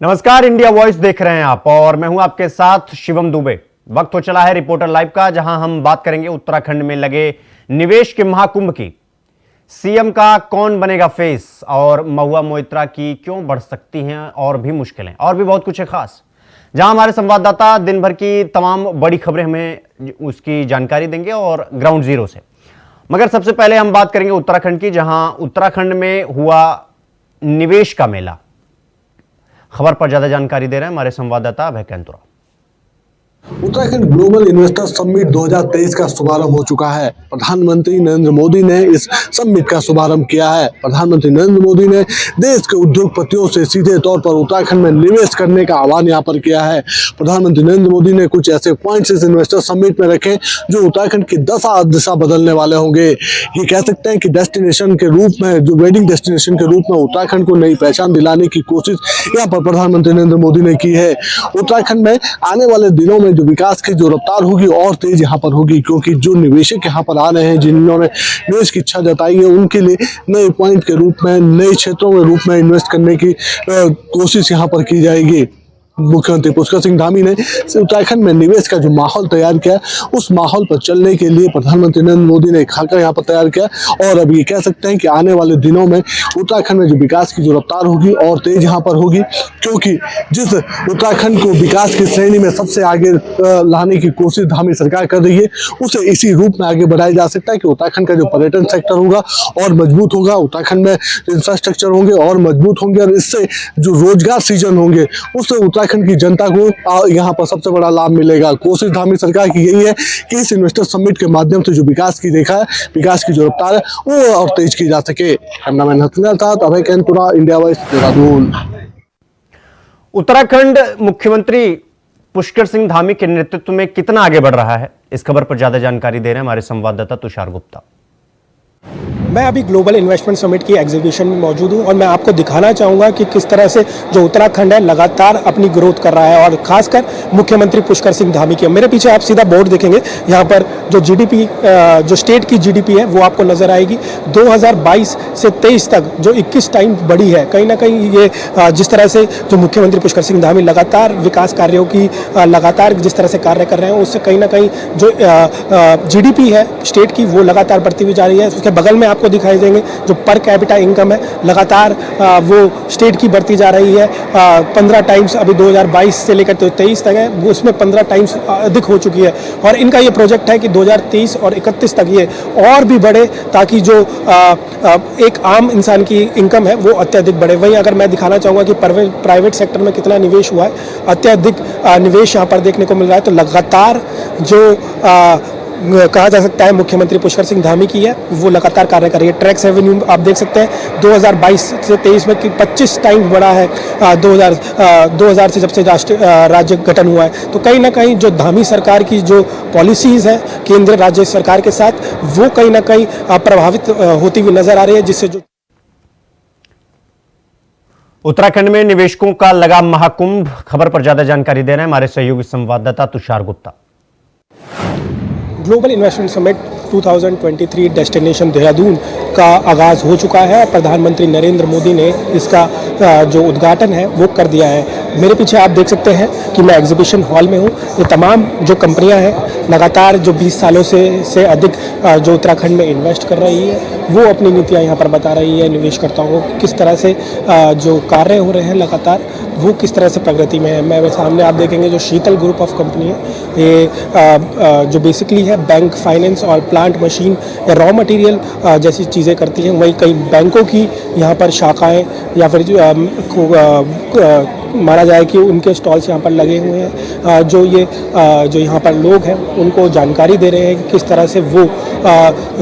नमस्कार, India voice देख रहे हैं आप और मैं हूं आपके साथ शिवम दुबे। वक्त हो चला है रिपोर्टर लाइव का, जहां हम बात करेंगे उत्तराखंड में लगे निवेश के महाकुंभ की। सीएम का कौन बनेगा फेस और महुआ मोइत्रा की क्यों बढ़ सकती हैं और भी मुश्किलें, और भी बहुत कुछ है खास, जहां हमारे संवाददाता दिन भर की तमाम बड़ी खबरें हमें उसकी जानकारी देंगे और ग्राउंड जीरो से। मगर सबसे पहले हम बात करेंगे उत्तराखंड की, जहां उत्तराखंड में हुआ निवेश का मेला। खबर पर ज्यादा जानकारी दे रहे हैं हमारे संवाददाता Abhay Kainthura. Uttarakhand global investor summit 2023 का शुभारंभ हो चुका है। प्रधानमंत्री नरेंद्र मोदी ने इस समिट का शुभारंभ किया है। प्रधानमंत्री नरेंद्र मोदी ने देश के उद्योगपतियों से सीधे तौर पर उत्तराखंड में निवेश करने का आह्वान यहां पर किया है। प्रधानमंत्री नरेंद्र मोदी ने कुछ ऐसे पॉइंट्स इस इन्वेस्टर समिट में रखे जो उत्तराखंड की दिशा बदलने वाले होंगे। ये कह सकते हैं कि डेस्टिनेशन के रूप में, जो वेडिंग डेस्टिनेशन के रूप में उत्तराखंड को नई पहचान दिलाने की कोशिश यहाँ पर प्रधानमंत्री नरेंद्र मोदी ने की है। उत्तराखंड में आने वाले दिनों में जो विकास की जो रफ्तार होगी और तेज यहाँ पर होगी, क्योंकि जो निवेशक यहाँ पर आ रहे हैं, जिन्होंने निवेश की इच्छा जताई है, उनके लिए नए पॉइंट के रूप में, नए क्षेत्रों के रूप में इन्वेस्ट करने की कोशिश यहाँ पर की जाएगी। मुख्यमंत्री पुष्कर सिंह धामी ने उत्तराखंड में निवेश का जो माहौल तैयार किया, उस माहौल पर चलने के लिए प्रधानमंत्री नरेंद्र मोदी ने एक खाका यहाँ पर तैयार किया और अब ये कह सकते हैं कि आने वाले दिनों में उत्तराखंड में जो विकास की जो रफ्तार होगी और तेज यहाँ पर होगी, क्योंकि जिस उत्तराखंड को विकास की श्रेणी में सबसे आगे लाने की कोशिश धामी सरकार कर रही है, उसे इसी रूप में आगे बढ़ाया जा सकता है कि उत्तराखंड का जो पर्यटन सेक्टर होगा और मजबूत होगा, उत्तराखंड में इंफ्रास्ट्रक्चर होंगे और मजबूत होंगे और इससे जो रोजगार सृजन होंगे उससे उत्तराखंड की जनता को यहाँ पर सबसे बड़ा लाभ मिलेगा। कोशिश धामी सरकार की यही है कि इस इन्वेस्टर समिट के माध्यम से जो विकास की रेखा है, विकास की जो रफ्तार है, वो और तेज की जा सके। कैमरामैन हसनैन के साथ अभय कैंतुरा, इंडिया वॉइस, देहरादून। उत्तराखंड मुख्यमंत्री पुष्कर सिंह धामी के नेतृत्व में कितना आगे बढ़ रहा है, इस खबर पर ज्यादा जानकारी दे रहे हैं हमारे संवाददाता तुषार गुप्ता। मैं अभी ग्लोबल इन्वेस्टमेंट समिट की एग्जीबिशन में मौजूद हूं और मैं आपको दिखाना चाहूँगा कि किस तरह से जो उत्तराखंड है लगातार अपनी ग्रोथ कर रहा है, और खासकर मुख्यमंत्री पुष्कर सिंह धामी की। मेरे पीछे आप सीधा बोर्ड देखेंगे, यहाँ पर जो जीडीपी, जो स्टेट की जीडीपी है वो आपको नजर आएगी। 2022 से 23 तक जो 21 टाइम बढ़ी है। कहीं ना कहीं ये जिस तरह से जो मुख्यमंत्री पुष्कर सिंह धामी लगातार विकास कार्यों की लगातार जिस तरह से कार्य कर रहे हैं, उससे कहीं ना कहीं जो जीडीपी है स्टेट की वो लगातार बढ़ती हुई जा रही है। उसके बगल में आपको दिखाई देंगे जो पर कैपिटा इनकम है, लगातार वो स्टेट की बढ़ती जा रही है। 15 टाइम्स अभी 2022 से लेकर 23 तक है, वो उसमें 15 टाइम्स अधिक हो चुकी है। और इनका ये प्रोजेक्ट है कि 2023 और 31 तक ये और भी बढ़े, ताकि जो एक आम इंसान की इनकम है वो अत्यधिक बढ़े। वहीं अगर मैं दिखाना चाहूँगा कि प्राइवेट सेक्टर में कितना निवेश हुआ है, अत्यधिक निवेश यहाँ पर देखने को मिल रहा है। तो लगातार जो कहा जा सकता है मुख्यमंत्री पुष्कर सिंह धामी की है, वो लगातार कार्य कर रही है। टैक्स रेवेन्यू आप देख सकते हैं 2022 से 23 में कि 25 टाइम बढ़ा है 2000 से जब से राज्य गठन हुआ है। तो कहीं ना कहीं जो धामी सरकार की जो पॉलिसीज़ हैं केंद्र राज्य सरकार के साथ, वो कहीं ना कहीं प्रभावित होती हुई नजर आ रही है, जिससे जो उत्तराखंड में निवेशकों का लगा महाकुंभ। खबर पर ज्यादा जानकारी दे रहे हैं हमारे सहयोगी संवाददाता Tushar Gupta. Global investment summit 2023 destination Dehradun का आगाज़ हो चुका है। प्रधानमंत्री नरेंद्र मोदी ने इसका जो उद्घाटन है वो कर दिया है। मेरे पीछे आप देख सकते हैं कि मैं एग्जीबिशन हॉल में हूँ। ये तमाम जो कंपनियां हैं लगातार जो 20 सालों से अधिक जो उत्तराखंड में इन्वेस्ट कर रही है, वो अपनी नीतियाँ यहाँ पर बता रही है निवेशकर्ताओं को, किस तरह से जो कार्य हो रहे हैं लगातार वो किस तरह से प्रगति में है। मेरे सामने आप देखेंगे जो शीतल ग्रुप ऑफ कंपनी है, ये जो बेसिकली है बैंक, फाइनेंस और प्लांट मशीन या रॉ मटेरियल जैसी चीज़ें करती हैं। वहीं कई बैंकों की यहाँ पर शाखाएं या फिर माना जाए कि उनके स्टॉल्स यहाँ पर लगे हुए हैं। जो यहाँ पर लोग हैं उनको जानकारी दे रहे हैं कि किस तरह से वो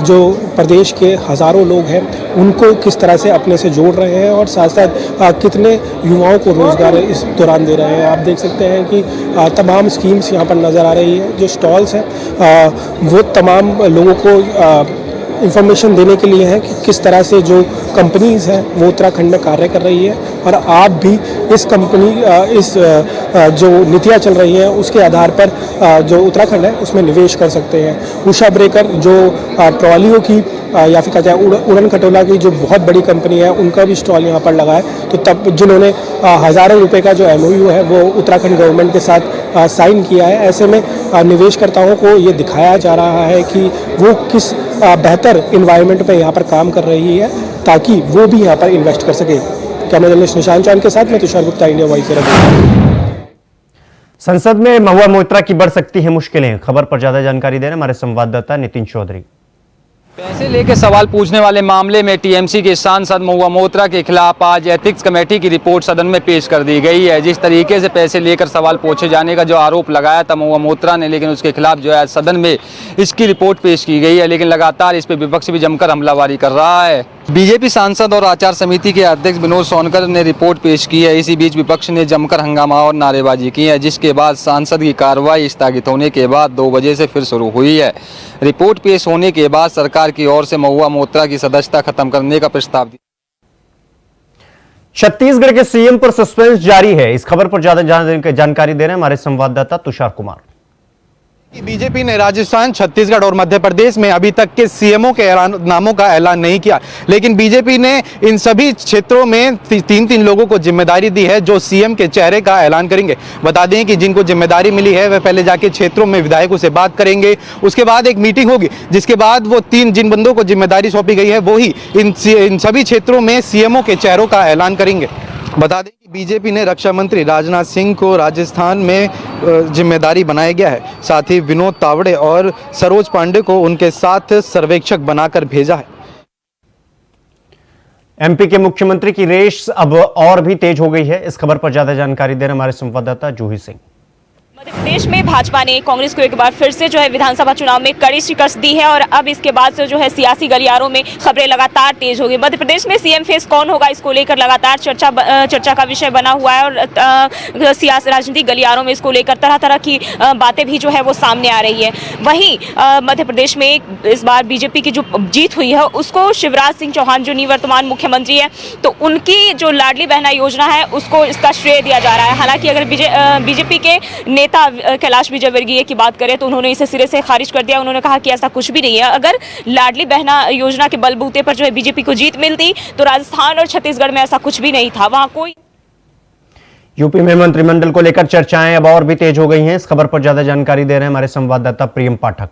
जो प्रदेश के हज़ारों लोग हैं उनको किस तरह से अपने से जोड़ रहे हैं, और साथ साथ कितने युवाओं को रोज़गार इस दौरान दे रहे हैं। आप देख सकते हैं कि तमाम स्कीम्स यहाँ पर नज़र आ रही है। जो स्टॉल्स हैं वो तमाम लोगों को इंफॉर्मेशन देने के लिए है कि किस तरह से जो कंपनीज़ हैं वो उत्तराखंड में कार्य कर रही है और आप भी इस जो नीतियाँ चल रही हैं उसके आधार पर जो उत्तराखंड है उसमें निवेश कर सकते हैं। उषा ब्रेकर जो ट्रॉलियों की या फिर कहते हैं उड़न खटोला की जो बहुत बड़ी कंपनी है उनका भी स्टॉल यहाँ पर लगा है। तो तब जिन्होंने हज़ारों रुपए का जो MOU है वो उत्तराखंड गवर्नमेंट के साथ साइन किया है, ऐसे में निवेशकर्ताओं को ये दिखाया जा रहा है कि वो किस बेहतर इन्वायरमेंट में यहाँ पर काम कर रही है ताकि वो भी यहाँ पर इन्वेस्ट कर सके। कैमरा जर्नलिस्ट निशांत चांद के साथ मैं तुषार गुप्ता, इंडिया वॉइस से। संसद में महुआ मोइत्रा की बढ़ सकती है मुश्किलें, खबर पर ज्यादा जानकारी दे रहे हमारे संवाददाता नितिन चौधरी। पैसे लेकर सवाल पूछने वाले मामले में टीएमसी के सांसद महुआ मोइत्रा के खिलाफ आज एथिक्स कमेटी की रिपोर्ट सदन में पेश कर दी गई है। जिस तरीके से पैसे लेकर सवाल पूछे जाने का जो आरोप लगाया था महुआ मोइत्रा ने, लेकिन उसके खिलाफ जो है सदन में इसकी रिपोर्ट पेश की गई है, लेकिन लगातार इस पर विपक्ष भी जमकर हमलावरी कर रहा है। बीजेपी सांसद और आचार समिति के अध्यक्ष विनोद सोनकर ने रिपोर्ट पेश की है। इसी बीच विपक्ष ने जमकर हंगामा और नारेबाजी की है, जिसके बाद सांसद की कार्रवाई स्थगित होने के बाद 2 बजे से फिर शुरू हुई है। रिपोर्ट पेश होने के बाद सरकार की ओर से महुआ मोइत्रा की सदस्यता खत्म करने का प्रस्ताव दिया। छत्तीसगढ़ के सीएम पर सस्पेंस जारी है। इस खबर पर ज्यादा जानकारी दे रहे हैं हमारे संवाददाता तुषार कुमार। बीजेपी ने राजस्थान, छत्तीसगढ़ और मध्य प्रदेश में अभी तक के सीएमओ के नामों का ऐलान नहीं किया, लेकिन बीजेपी ने इन सभी क्षेत्रों में 3-3 लोगों को जिम्मेदारी दी है जो सीएम के चेहरे का ऐलान करेंगे। बता दें कि जिनको जिम्मेदारी मिली है वे पहले जाके क्षेत्रों में विधायकों से बात करेंगे, उसके बाद एक मीटिंग होगी जिसके बाद वो जिन बंदों को जिम्मेदारी सौंपी गई है वो ही इन सभी क्षेत्रों में सीएमओ के चेहरों का ऐलान करेंगे। बता दें कि बीजेपी ने रक्षा मंत्री राजनाथ सिंह को राजस्थान में जिम्मेदारी बनाया गया है, साथ ही विनोद तावड़े और सरोज पांडे को उनके साथ सर्वेक्षक बनाकर भेजा है। एमपी के मुख्यमंत्री की रेस अब और भी तेज हो गई है। इस खबर पर ज्यादा जानकारी दे रहे हमारे संवाददाता जूही सिंह। मध्य प्रदेश में भाजपा ने कांग्रेस को एक बार फिर से जो है विधानसभा चुनाव में कड़ी शिकस्त दी है और अब इसके बाद से जो है सियासी गलियारों में खबरें लगातार तेज हो गई। मध्य प्रदेश में सीएम फेस कौन होगा, इसको लेकर लगातार चर्चा का विषय बना हुआ है और सियासी राजनीतिक गलियारों में इसको लेकर तरह तरह की बातें भी जो है वो सामने आ रही है। वहीं मध्य प्रदेश में इस बार बीजेपी की जो जीत हुई है उसको शिवराज सिंह चौहान जो निवर्तमान मुख्यमंत्री है तो उनकी जो लाडली बहना योजना है उसको इसका श्रेय दिया जा रहा है। हालांकि अगर बीजेपी के नेता कैलाश विजयवर्गीय की बात करें तो उन्होंने इसे सिरे से खारिज कर दिया। उन्होंने कहा कि ऐसा कुछ भी नहीं है। अगर लाडली बहना योजना के बलबूते पर जो है बीजेपी को जीत मिलती तो राजस्थान और छत्तीसगढ़ में ऐसा कुछ भी नहीं था, वहां कोई। यूपी में मंत्रिमंडल को लेकर चर्चाएं अब और भी तेज हो गई हैं। इस खबर पर ज्यादा जानकारी दे रहे हैं हमारे संवाददाता प्रियम पाठक।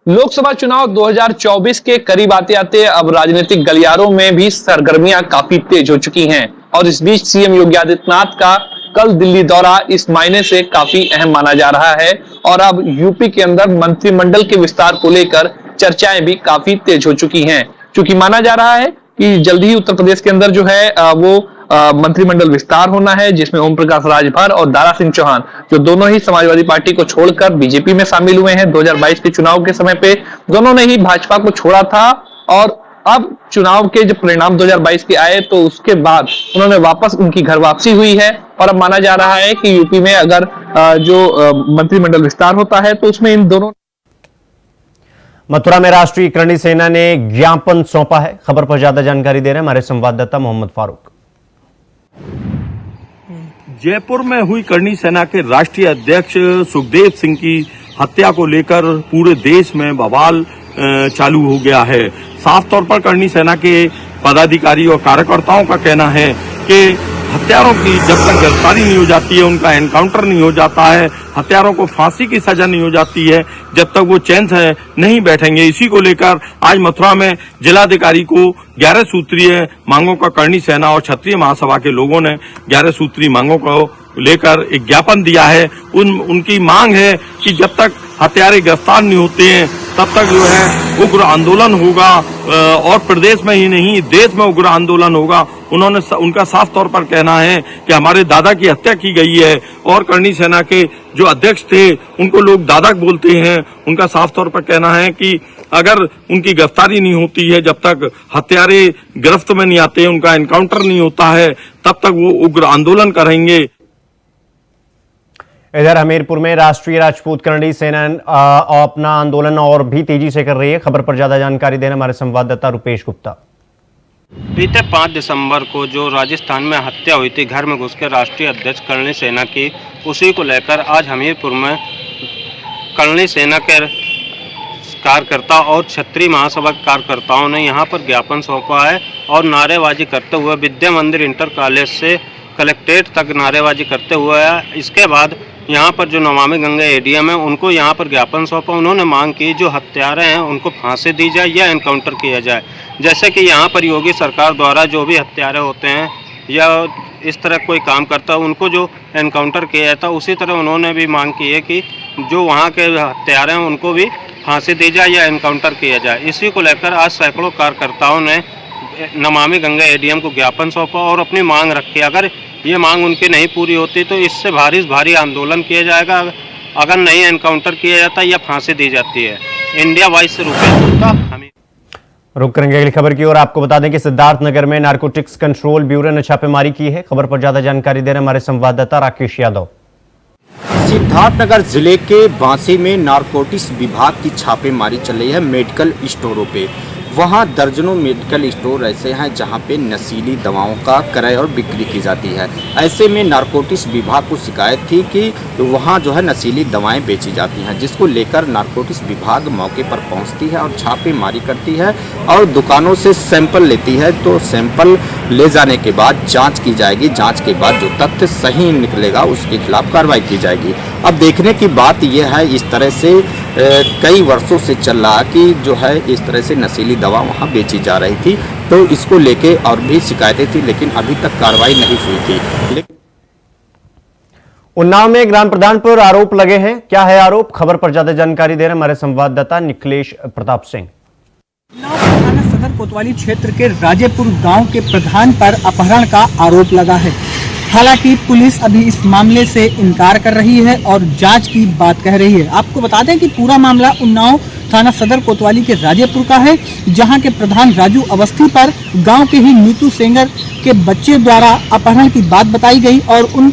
लोकसभा चुनाव 2024 के करीब आते आते अब राजनीतिक गलियारों में भी सरगर्मियां काफी तेज हो चुकी हैं और इस बीच सीएम योगी आदित्यनाथ का कल दिल्ली दौरा इस मायने से काफी अहम माना जा रहा है और अब यूपी के अंदर मंत्रिमंडल के विस्तार को लेकर चर्चाएं भी काफी तेज हो चुकी हैं, क्योंकि माना जा रहा है कि जल्द ही उत्तर प्रदेश के अंदर जो है वो मंत्रिमंडल विस्तार होना है, जिसमें ओम प्रकाश राजभर और दारा सिंह चौहान जो दोनों ही समाजवादी पार्टी को छोड़कर बीजेपी में शामिल हुए हैं 2022 के चुनाव के समय पे दोनों ने ही भाजपा को छोड़ा था और अब चुनाव के जब परिणाम 2022 के आए तो उसके बाद उन्होंने वापस उनकी घर वापसी हुई है और अब माना जा रहा है कि यूपी में अगर जो मंत्रिमंडल विस्तार होता है तो उसमें इन दोनों। मथुरा में राष्ट्रीय करणी सेना ने ज्ञापन सौंपा है। खबर पर ज्यादा जानकारी दे रहे हैं हमारे संवाददाता मोहम्मद फारूक। जयपुर में हुई करणी सेना के राष्ट्रीय अध्यक्ष सुखदेव सिंह की हत्या को लेकर पूरे देश में बवाल चालू हो गया है। साफ तौर पर करणी सेना के पदाधिकारी और कार्यकर्ताओं का कहना है कि हत्यारों की जब तक गिरफ्तारी नहीं हो जाती है, उनका एनकाउंटर नहीं हो जाता है, हत्यारों को फांसी की सजा नहीं हो जाती है, जब तक वो चैन से नहीं बैठेंगे। इसी को लेकर आज मथुरा में जिलाधिकारी को 11 सूत्रीय मांगों का करणी सेना और क्षत्रिय महासभा के लोगों ने 11 सूत्रीय मांगों को लेकर एक ज्ञापन दिया है। उनकी मांग है कि जब तक हत्यारे गिरफ्तार नहीं होते हैं तब तक जो है उग्र आंदोलन होगा और प्रदेश में ही नहीं देश में उग्र आंदोलन होगा। उनका साफ तौर पर कहना है कि हमारे दादा की हत्या की गई है और करणी सेना के जो अध्यक्ष थे उनको लोग दादा बोलते हैं। उनका साफ तौर पर कहना है कि अगर उनकी गिरफ्तारी नहीं होती है, जब तक हत्यारे गिरफ्त में नहीं आते, उनका एनकाउंटर नहीं होता है, तब तक वो उग्र आंदोलन करेंगे। इधर हमीरपुर में राष्ट्रीय राजपूत करणी सेना अपना आंदोलन और भी तेजी से कर रही है। खबर पर ज्यादा जानकारी देना हमारे संवाददाता रुपेश गुप्ता। बीते 5 दिसंबर को जो राजस्थान में हत्या हुई थी घर में घुस के राष्ट्रीय अध्यक्ष करणी सेना की, उसी को लेकर आज हमीरपुर में करणी सेना के कार्यकर्ता और क्षत्रिय महासभा के कार्यकर्ताओं ने यहां पर ज्ञापन सौंपा है और नारेबाजी करते हुए विद्या मंदिर इंटर कॉलेज से कलेक्ट्रेट तक नारेबाजी करते हुए है। इसके बाद यहाँ पर जो नमामि गंगा एडीएम है उनको यहाँ पर ज्ञापन सौंपा। उन्होंने मांग की जो हत्यारे हैं उनको फांसी दी जाए या एनकाउंटर किया जाए। जैसे कि यहाँ पर योगी सरकार द्वारा जो भी हत्यारे होते हैं या इस तरह कोई काम करता है उनको जो एनकाउंटर किया जाता है, उसी तरह उन्होंने भी मांग की है कि जो वहाँ के हत्यारे हैं उनको भी फांसी दी जाए या एनकाउंटर किया जाए। इसी को लेकर आज सैकड़ों कार्यकर्ताओं ने नमामि गंगा एडीएम को ज्ञापन सौंपा और अपनी मांग रखी। अगर ये मांग उनकी नहीं पूरी होती तो इससे भारी आंदोलन किया जाएगा। अगर नहीं एनकाउंटर किया जाता या फांसी दी जाती है। इंडिया वाइस से रुपेश गुप्ता। रुक करेंगे अगली खबर की ओर। आपको बता दें कि सिद्धार्थनगर में नारकोटिक्स कंट्रोल ब्यूरो ने छापेमारी की है। खबर पर ज्यादा जानकारी दे रहे हमारे संवाददाता राकेश यादव। सिद्धार्थनगर जिले के बांसी में नारकोटिक्स विभाग की छापेमारी चल रही है मेडिकल स्टोरों पे। वहाँ दर्जनों मेडिकल स्टोर ऐसे हैं जहाँ पे नशीली दवाओं का क्रय और बिक्री की जाती है। ऐसे में नारकोटिक्स विभाग को शिकायत थी कि वहाँ जो है नशीली दवाएं बेची जाती हैं, जिसको लेकर नारकोटिक्स विभाग मौके पर पहुँचती है और छापेमारी करती है और दुकानों से सैंपल लेती है। तो सैंपल ले जाने के बाद जाँच की जाएगी। जाँच के बाद जो तथ्य सही निकलेगा उसके खिलाफ कार्रवाई की जाएगी। अब देखने की बात यह है, इस तरह से कई वर्षों से चल रहा कि जो है इस तरह से नशीली दवा वहाँ बेची जा रही थी। तो इसको लेके और भी शिकायतें थी लेकिन अभी तक कार्रवाई नहीं हुई थी। उन्नाव में ग्राम प्रधान पर आरोप लगे हैं। क्या है आरोप? खबर पर ज्यादा जानकारी दे रहे हमारे संवाददाता निखिलेश प्रताप सिंह। थाना सदर कोतवाली क्षेत्र के राजेपुर गांव के प्रधान पर अपहरण का आरोप लगा है। हालांकि पुलिस अभी इस मामले से इनकार कर रही है और जांच की बात कह रही है। आपको बता दें कि पूरा मामला उन्नाव थाना सदर कोतवाली के राजेपुर का है, जहां के प्रधान राजू अवस्थी पर गांव के ही नीतू सेंगर के बच्चे द्वारा अपहरण की बात बताई गई और उन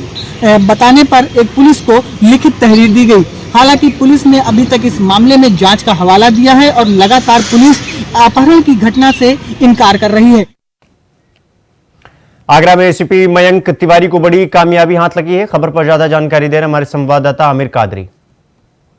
बताने पर एक पुलिस को लिखित तहरीर दी गई। हालांकि पुलिस ने अभी तक इस मामले में जांच का हवाला दिया है और लगातार पुलिस अपहरण की घटना से इनकार कर रही है। आगरा में एसीपी मयंक तिवारी को बड़ी कामयाबी हाथ लगी है। खबर पर ज्यादा जानकारी दे रहे हमारे संवाददाता आमिर कादरी।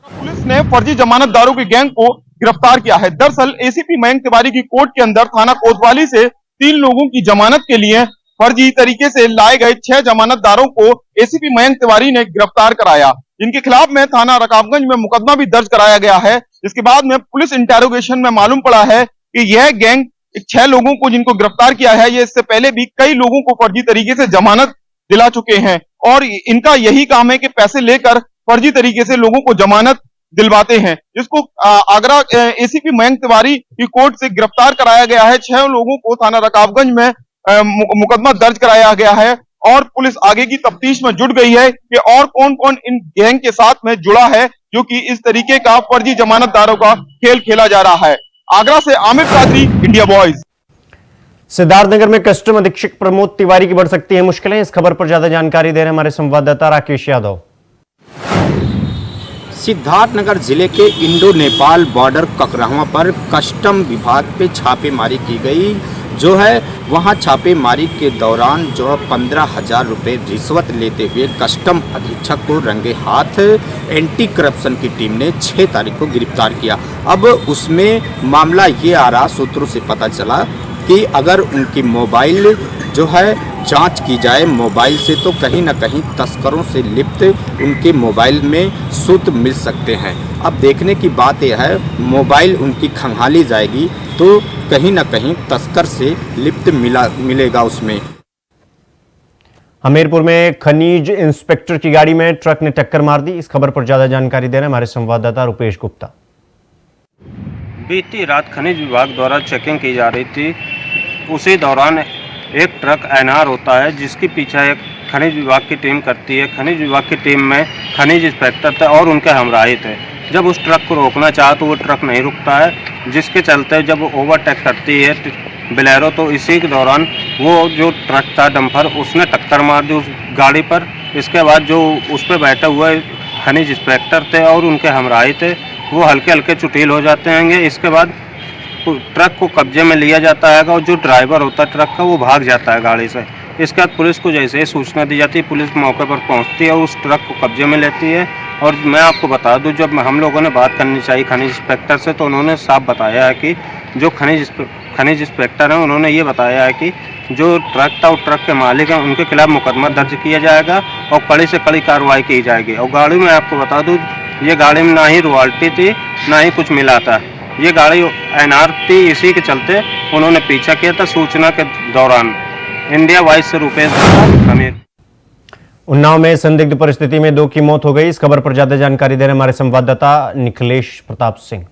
पुलिस ने फर्जी जमानतदारों की गैंग को गिरफ्तार किया है। दरअसल एसीपी मयंक तिवारी की कोर्ट के अंदर थाना कोतवाली से 3 लोगों की जमानत के लिए फर्जी तरीके से लाए गए 6 जमानतदारों को एसीपी मयंक तिवारी ने गिरफ्तार कराया। इनके खिलाफ में थाना रकाबगंज में मुकदमा भी दर्ज कराया गया है। इसके बाद में पुलिस इंटेरोगेशन में मालूम पड़ा है कि यह गैंग 6 लोगों को जिनको गिरफ्तार किया है, ये इससे पहले भी कई लोगों को फर्जी तरीके से जमानत दिला चुके हैं और इनका यही काम है कि पैसे लेकर फर्जी तरीके से लोगों को जमानत दिलवाते हैं। जिसको आगरा एसीपी मयंक तिवारी की कोर्ट से गिरफ्तार कराया गया है। 6 लोगों को थाना रकाबगंज में मुकदमा दर्ज कराया गया है और पुलिस आगे की तफ्तीश में जुट गई है कि और कौन कौन इन गैंग के साथ में जुड़ा है जो कि इस तरीके का फर्जी जमानतदारों का खेल खेला जा रहा है। आगरा से आमिर कादरी, इंडिया वॉइस। सिद्धार्थनगर में कस्टम अधीक्षक प्रमोद तिवारी की बढ़ सकती है मुश्किलें। इस खबर पर ज्यादा जानकारी दे रहे हमारे संवाददाता राकेश यादव। सिद्धार्थनगर जिले के इंडो नेपाल बॉर्डर ककरहवा पर कस्टम विभाग पे छापेमारी की गई। जो है वहां छापेमारी के दौरान जो है 15,000 रुपये रिश्वत लेते हुए कस्टम अधीक्षक को रंगे हाथ एंटी करप्शन की टीम ने 6 तारीख को गिरफ्तार किया। अब उसमें मामला ये आ रहा, सूत्रों से पता चला कि अगर उनकी मोबाइल जो है जांच की जाए मोबाइल से तो कहीं ना कहीं तस्करों से लिप्त उनके मोबाइल में सूत्र मिल सकते हैं। अब देखने की बात यह है, मोबाइल उनकी खंगाली जाएगी तो कहीं ना कहीं तस्कर से लिप्त मिलेगा उसमें। हमीरपुर में खनिज इंस्पेक्टर की गाड़ी में ट्रक ने टक्कर मार दी। इस खबर पर ज्यादा जानकारी दे रहे हमारे संवाददाता रुपेश गुप्ता। बीती रात खनिज विभाग द्वारा चेकिंग की जा रही थी। उसी दौरान एक ट्रक एनआर होता है जिसके पीछे एक खनिज विभाग की टीम करती है। खनिज विभाग की टीम में खनिज इंस्पेक्टर थे और उनके हमराही थे। जब उस ट्रक को रोकना चाहा तो वो ट्रक नहीं रुकता है, जिसके चलते जब ओवरटेक करती है बिलेरो तो इसी के दौरान वो जो ट्रक था डंपर उसने टक्कर मार दी उस गाड़ी पर इसके बाद जो उस पर बैठे हुए खनिज इंस्पेक्टर थे और उनके हमराही थे वो हल्के हल्के चुटील हो जाते हैं। इसके बाद ट्रक को कब्जे में लिया जाता है और जो ड्राइवर होता है ट्रक का वो भाग जाता है गाड़ी से। इसके बाद पुलिस को जैसे ही सूचना दी जाती है पुलिस मौके पर पहुंचती है और उस ट्रक को कब्जे में लेती है। और मैं आपको बता दूं, जब हम लोगों ने बात करनी चाहिए खनिज इंस्पेक्टर से तो उन्होंने साफ बताया है कि जो खनिज इंस्पेक्टर हैं उन्होंने ये बताया है कि जो ट्रक था और ट्रक के मालिक हैं उनके खिलाफ मुकदमा दर्ज किया जाएगा और कड़ी से कड़ी कार्रवाई की जाएगी। और गाड़ी में आपको बता दूं, ये गाड़ी में ना ही रॉयल्टी थी ना ही कुछ मिला था, ये गाड़ी एनआर थी। इसी के चलते उन्होंने पीछा किया था। सूचना के दौरान इंडिया वाइज से रुपेश हमीर। उन्नाव में संदिग्ध परिस्थिति में 2 की मौत हो गई। इस खबर पर ज्यादा जानकारी दे रहे हमारे संवाददाता निखिलेश प्रताप सिंह।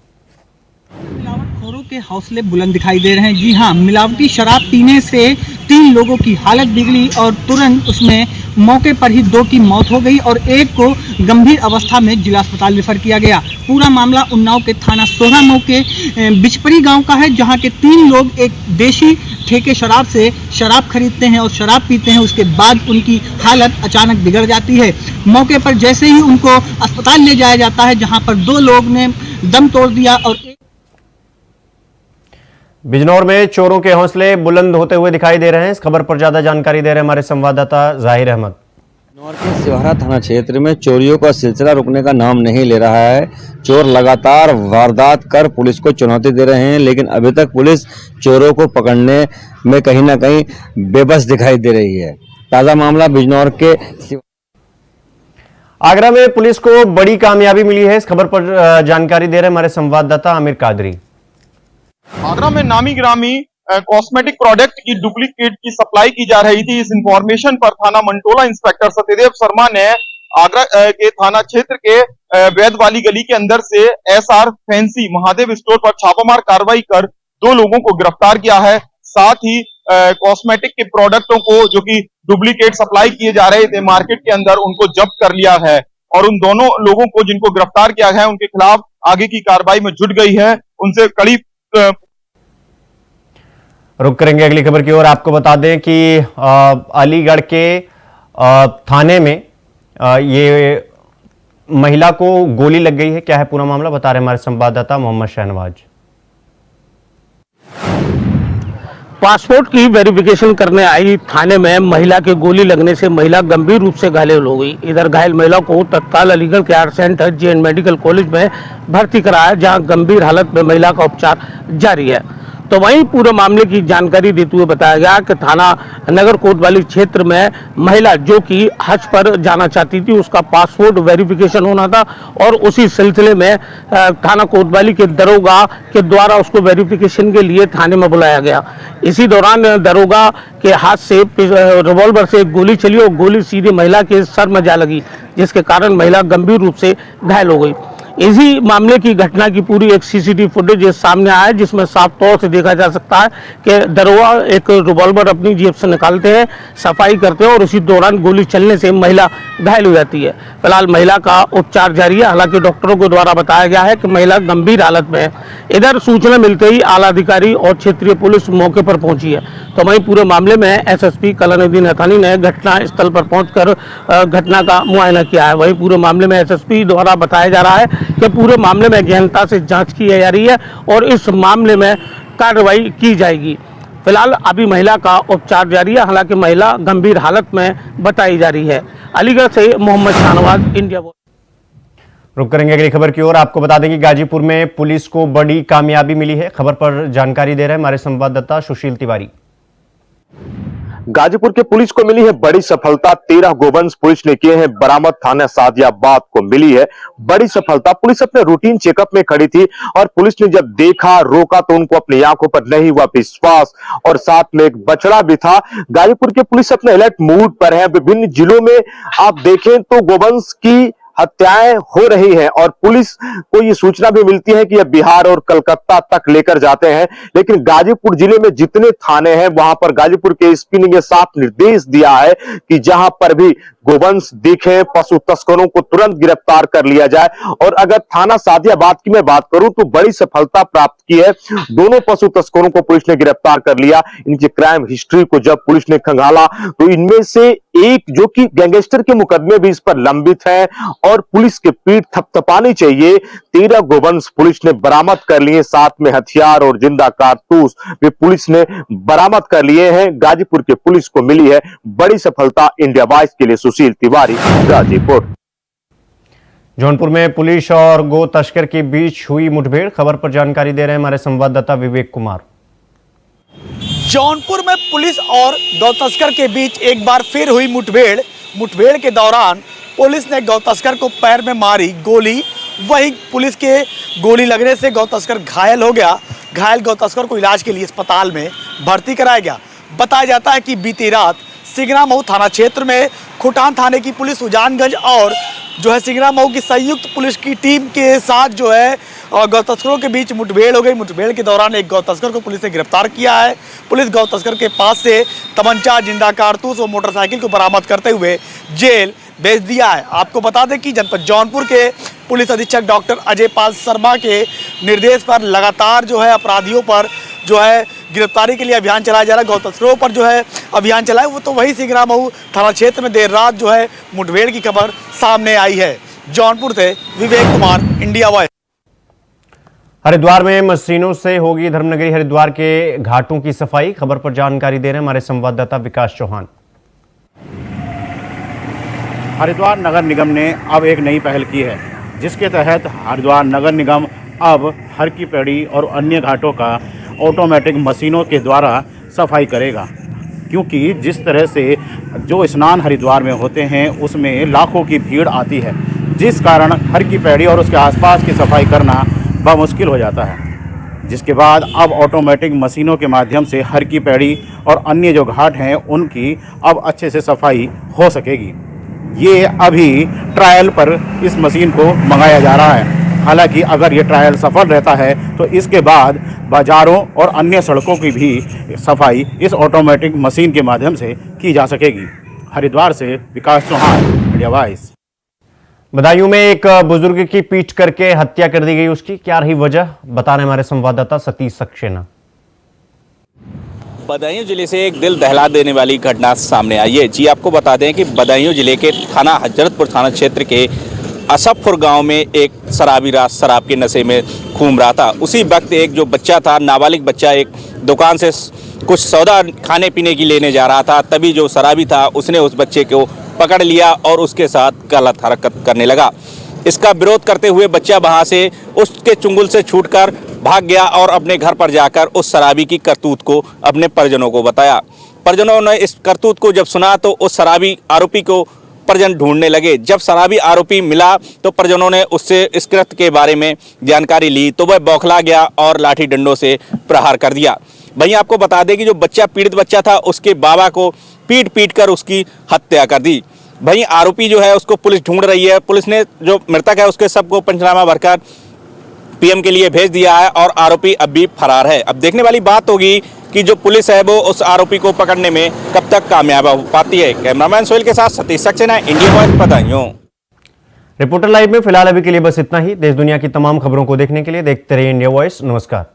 मिलावटखोरों के हौसले बुलंद दिखाई दे रहे हैं। जी हाँ, मिलावटी शराब पीने से 3 लोगों की हालत बिगड़ी और तुरंत उसमें मौके पर ही 2 की मौत हो गई और एक को गंभीर अवस्था में जिला अस्पताल रेफर किया गया। पूरा मामला उन्नाव के थाना सोहरामऊ के बिचपरी गांव का है, जहां के 3 लोग एक देशी ठेके शराब से शराब खरीदते हैं और शराब पीते हैं। उसके बाद उनकी हालत अचानक बिगड़ जाती है। मौके पर जैसे ही उनको अस्पताल ले जाया जाता है, जहां पर 2 लोग ने दम तोड़ दिया और बिजनौर में चोरों के हौसले बुलंद होते हुए दिखाई दे रहे हैं। इस खबर पर ज्यादा जानकारी दे रहे हैं हमारे संवाददाता जाहिर अहमद। बिजनौर के सिवहरा थाना क्षेत्र में चोरियों का सिलसिला रुकने का नाम नहीं ले रहा है। चोर लगातार वारदात कर पुलिस को चुनौती दे रहे हैं, लेकिन अभी तक पुलिस चोरों को पकड़ने में कहीं ना कहीं बेबस दिखाई दे रही है। ताजा मामला बिजनौर के आगरा में पुलिस को बड़ी कामयाबी मिली है। इस खबर पर जानकारी दे रहे हैं हमारे संवाददाता आमिर कादरी। आगरा में नामी ग्रामी कॉस्मेटिक प्रोडक्ट की डुप्लीकेट की सप्लाई की जा रही थी। इस इंफॉर्मेशन पर थाना मंटोला इंस्पेक्टर सत्यदेव शर्मा ने आगरा के थाना क्षेत्र के वैद वाली गली के अंदर से एसआर फैंसी महादेव स्टोर पर छापामार कार्रवाई कर 2 लोगों को गिरफ्तार किया है। साथ ही कॉस्मेटिक के प्रोडक्टों को जो कि डुप्लीकेट सप्लाई किए जा रहे थे मार्केट के अंदर, उनको जब्त कर लिया है और उन दोनों लोगों को जिनको गिरफ्तार किया है उनके खिलाफ आगे की कार्रवाई में जुट गई है। उनसे कड़ी रुक करेंगे अगली खबर की ओर। आपको बता दें कि अलीगढ़ के थाने में ये महिला को गोली लग गई है। क्या है पूरा मामला, बता रहे हमारे संवाददाता मोहम्मद शहनवाज। पासपोर्ट की वेरिफिकेशन करने आई थाने में महिला के गोली लगने से महिला गंभीर रूप से घायल हो गई। इधर घायल महिला को तत्काल अलीगढ़ के आर सेंटर जे.एन. मेडिकल कॉलेज में भर्ती कराया, जहां गंभीर हालत में महिला का उपचार जारी है। तो वहीं पूरे मामले की जानकारी देते हुए बताया गया कि थाना नगर कोतवाली क्षेत्र में महिला जो कि हज पर जाना चाहती थी, उसका पासपोर्ट वेरिफिकेशन होना था और उसी सिलसिले में थाना कोतवाली के दरोगा के द्वारा उसको वेरिफिकेशन के लिए थाने में बुलाया गया। इसी दौरान दरोगा के हाथ से रिवॉल्वर से एक गोली चली और गोली सीधे महिला के सर में जा लगी, जिसके कारण महिला गंभीर रूप से घायल हो गई। इसी मामले की घटना की पूरी एक सीसीटीवी फुटेज सामने आया है, जिसमें साफ तौर से देखा जा सकता है कि दरोगा एक रिवॉल्वर अपनी जेब से निकालते हैं, सफाई करते हैं और उसी दौरान गोली चलने से महिला घायल हो जाती है। फिलहाल महिला का उपचार जारी है। हालांकि डॉक्टरों के द्वारा बताया गया है कि महिला गंभीर हालत में है। इधर सूचना मिलते ही आला अधिकारी और क्षेत्रीय पुलिस मौके पर पहुंची है। तो वहीं पूरे मामले में एसएसपी कलानुद्दीन हथानी ने घटना स्थल पर पहुंचकर घटना का मुआयना किया है। वहीं पूरे मामले में एसएसपी द्वारा बताया जा रहा है कि पूरे मामले में गहनता से जांच की जा रही है और इस मामले में कार्रवाई की जाएगी। फिलहाल अभी महिला का उपचार जारी है। हालांकि महिला गंभीर हालत में बताई जा रही है। अलीगढ़ से मोहम्मद शाहनवाज, इंडिया। रुक करेंगे अगली खबर की ओर। आपको बता दें कि गाजीपुर में पुलिस को बड़ी कामयाबी मिली है। खबर पर जानकारी दे रहे हैं हमारे संवाददाता सुशील तिवारी। गाजीपुर के पुलिस को मिली है बड़ी सफलता। 13 गोवंश पुलिस ने किए हैं बरामद। थाना सादियाबाद को मिली है बड़ी सफलता। पुलिस अपने रूटीन चेकअप में खड़ी थी और पुलिस ने जब देखा, रोका तो उनको अपनी आंखों पर नहीं हुआ विश्वास और साथ में एक बछड़ा भी था। गाजीपुर के पुलिस अपने अलर्ट मूड पर है। विभिन्न जिलों में आप देखें तो गोवंश की हत्याएं हो रही हैं और पुलिस को ये सूचना भी मिलती है कि यह बिहार और कलकत्ता तक लेकर जाते हैं। लेकिन गाजीपुर जिले में जितने थाने हैं वहां पर गाजीपुर के एसपी ने यह साफ निर्देश दिया है कि जहां पर भी गोवंश दिखे, पशु तस्करों को तुरंत गिरफ्तार कर लिया जाए। और अगर थाना सादियाबाद की मैं बात करूं तो बड़ी सफलता प्राप्त की है। दोनों पशु तस्करों को पुलिस ने गिरफ्तार कर लिया। इनकी क्राइम हिस्ट्री को जब पुलिस ने खंगाला तो इनमें से एक जो कि गैंगस्टर के मुकदमे भी इस पर लंबित है और पुलिस के पीठ थपथपानी चाहिए। 13 गोवंश पुलिस ने बरामद कर लिए, साथ में हथियार और जिंदा कारतूस भी पुलिस ने बरामद कर लिए हैं। गाजीपुर के पुलिस को मिली है बड़ी सफलता। इंडिया वॉइस के लिए सुशील तिवारी, गाजीपुर। जौनपुर में पुलिस और गो तस्कर के बीच हुई मुठभेड़, खबर पर जानकारी दे रहे हैं हमारे संवाददाता विवेक कुमार। जौनपुर में पुलिस और गौ तस्कर के बीच एक बार फिर हुई मुठभेड़ के दौरान पुलिस ने गौ तस्कर को पैर में मारी गोली। वहीं पुलिस के गोली लगने से गौ तस्कर घायल हो गया। घायल गौ तस्कर को इलाज के लिए अस्पताल में भर्ती कराया गया। बताया जाता है कि बीती रात सिंगरा मऊ थाना क्षेत्र में खुटान थाने की पुलिस उजानगंज और जो है सिंगरा मऊ की संयुक्त पुलिस की टीम के साथ जो है गौ तस्करों के बीच मुठभेड़ हो गई। मुठभेड़ के दौरान एक गौ तस्कर को पुलिस ने गिरफ्तार किया है। पुलिस गौ तस्कर के पास से तमंचा, जिंदा कारतूस और मोटरसाइकिल को बरामद करते हुए जेल भेज दिया है। आपको बता दें कि जनपद जौनपुर के पुलिस अधीक्षक डॉक्टर अजय पाल शर्मा के निर्देश पर लगातार जो है अपराधियों पर जो है गिरफ्तारी के लिए अभियान चलाया जा रहा है। गौ तस्करों पर जो है अभियान चलाया वो तो वही सिंगरा मऊ थाना क्षेत्र में देर रात जो है मुठभेड़ की खबर सामने आई है। जौनपुर से विवेक कुमार, इंडिया वॉइस। हरिद्वार में मशीनों से होगी धर्मनगरी हरिद्वार के घाटों की सफाई, खबर पर जानकारी दे रहे हैं हमारे संवाददाता विकास चौहान। हरिद्वार नगर निगम ने अब एक नई पहल की है, जिसके तहत हरिद्वार नगर निगम अब हर की पैड़ी और अन्य घाटों का ऑटोमेटिक मशीनों के द्वारा सफाई करेगा। क्योंकि जिस तरह से जो स्नान हरिद्वार में होते हैं उसमें लाखों की भीड़ आती है, जिस कारण हर की पैड़ी और उसके आसपास की सफाई करना मुश्किल हो जाता है। जिसके बाद अब ऑटोमेटिक मशीनों के माध्यम से हर की पैड़ी और अन्य जो घाट हैं उनकी अब अच्छे से सफाई हो सकेगी। ये अभी ट्रायल पर इस मशीन को मंगाया जा रहा है। हालांकि अगर ये ट्रायल सफल रहता है तो इसके बाद बाज़ारों और अन्य सड़कों की भी सफाई इस ऑटोमेटिक मशीन के माध्यम से की जा सकेगी। हरिद्वार से विकास चौहान, इंडिया वॉइस। बदायूं में एक बुजुर्ग की पीट करके हत्या कर दी गई, उसकी क्या रही वजह, बता रहे हमारे संवाददाता सतीश सक्सेना। बदायूं जिले से एक दिल दहला देने वाली घटना सामने आई है। जी आपको बता दें कि बदायूं जिले के थाना हजरतपुर थाना क्षेत्र के असफपुर गांव में एक शराबी रात शराब के नशे में घूम रहा था। उसी वक्त एक जो बच्चा था, नाबालिग बच्चा, एक दुकान से कुछ सौदा खाने पीने की लेने जा रहा था। तभी जो शराबी था उसने उस बच्चे को पकड़ लिया और उसके साथ गलत हरकत करने लगा। इसका विरोध करते हुए बच्चा वहाँ से उसके चुंगल से छूटकर भाग गया और अपने घर पर जाकर उस शराबी की करतूत को अपने परिजनों को बताया। परिजनों ने इस करतूत को जब सुना तो उस शराबी आरोपी को परिजन ढूंढने लगे। जब शराबी आरोपी मिला तो परिजनों ने उससे इस कृत्य के बारे में जानकारी ली तो वह बौखला गया और लाठी डंडों से प्रहार कर दिया। वहीं आपको बता दें कि जो बच्चा पीड़ित बच्चा था उसके बाबा को पीट कर उसकी हत्या कर दी। वहीं आरोपी जो है उसको पुलिस ढूंढ रही है। पुलिस ने जो मृतक है उसके सबको पंचनामा भरकर पीएम के लिए भेज दिया है और आरोपी अब भी फरार है। अब देखने वाली बात होगी कि जो पुलिस है वो उस आरोपी को पकड़ने में कब तक कामयाब हो पाती है। कैमरामैन सोहेल के साथ Satish Saxena, India voice, Badaun. Reporter live में फिलहाल अभी के लिए बस इतना ही। देश दुनिया की तमाम खबरों को देखने के लिए देखते रहिए इंडिया वॉइस। नमस्कार।